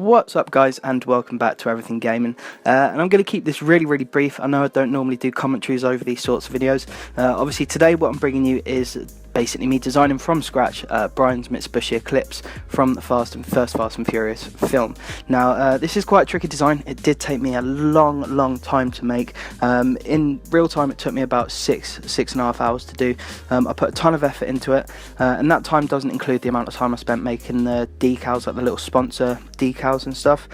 What's up guys, and welcome back to Everything Gaming, and I'm going to keep this really brief. I know I don't normally do commentaries over these sorts of videos. Obviously today what I'm bringing you is basically me designing from scratch Brian's Mitsubishi Eclipse from the first Fast and Furious film. Now this is quite a tricky design. It did take me a long time to make. In real time it took me about six and a half hours to do. I put a ton of effort into it, and that time doesn't include the amount of time I spent making the decals, like the little sponsor decals and stuff.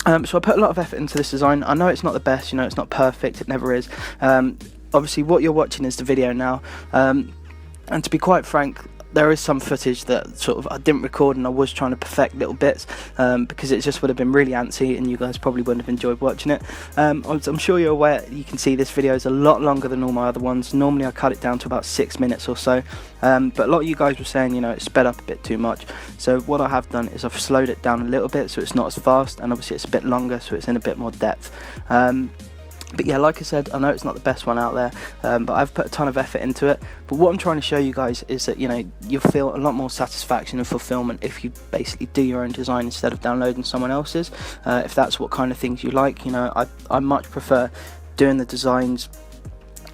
So I put a lot of effort into this design. I know it's not the best, you know, it's not perfect, it never is. Obviously what you're watching is the video now, and to be quite frank, there is some footage that sort of I didn't record, and I was trying to perfect little bits because it just would have been really antsy and you guys probably wouldn't have enjoyed watching it. I'm sure you're aware, you can see this video is a lot longer than all my other ones. Normally I cut it down to about 6 minutes or so, but a lot of you guys were saying, you know, it's sped up a bit too much. So what I have done is I've slowed it down a little bit so it's not as fast, and obviously it's a bit longer so it's in a bit more depth. But yeah, like I said, I know it's not the best one out there, but I've put a ton of effort into it. But what I'm trying to show you guys is that, you know, you'll feel a lot more satisfaction and fulfillment if you basically do your own design instead of downloading someone else's. If that's what kind of things you like, you know, I much prefer doing the designs,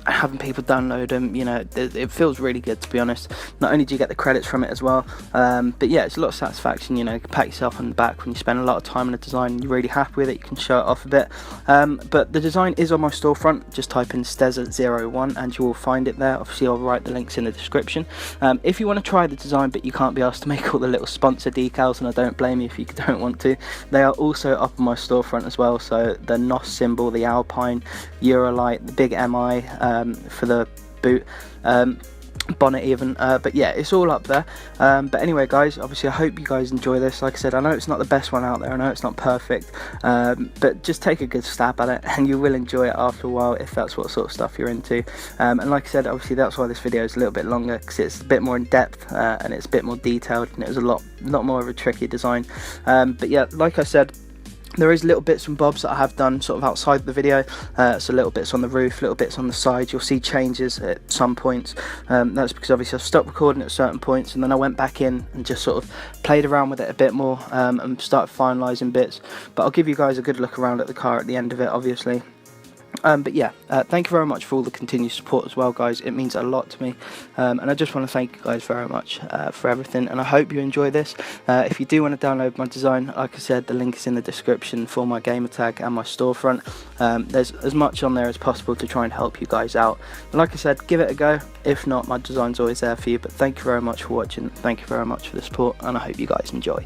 having people download them. You know, it feels really good, to be honest. Not only do you get the credits from it as well, but yeah, it's a lot of satisfaction. You know, you can pat yourself on the back when you spend a lot of time on a design and you're really happy with it. You can show it off a bit. But the design is on my storefront. Just type in Steza01 and you will find it there. Obviously I'll write the links in the description. If you want to try the design but you can't be asked to make all the little sponsor decals, and I don't blame you if you don't want to, they are also up on my storefront as well. So the NOS symbol, the Alpine, Eurolight, the big MI for the boot, bonnet even, but yeah, it's all up there. But anyway guys, obviously I hope you guys enjoy this. Like I said, I know it's not the best one out there, I know it's not perfect, but just take a good stab at it and you will enjoy it after a while if that's what sort of stuff you're into. And like I said, obviously that's why this video is a little bit longer, because it's a bit more in depth and it's a bit more detailed, and it was a lot more of a tricky design. But yeah, like I said, there is little bits and bobs that I have done sort of outside the video, so little bits on the roof, little bits on the side. You'll see changes at some points. That's because obviously I've stopped recording at certain points, and then I went back in and just sort of played around with it a bit more and started finalising bits. But I'll give you guys a good look around at the car at the end of it, obviously. But yeah, thank you very much for all the continued support as well, guys. It means a lot to me, and I just want to thank you guys very much for everything, and I hope you enjoy this. If you do want to download my design, like I said, the link is in the description for my gamer tag and my storefront. There's as much on there as possible to try and help you guys out. And like I said, give it a go. If not, my design's always there for you. But thank you very much for watching, thank you very much for the support, and I hope you guys enjoy.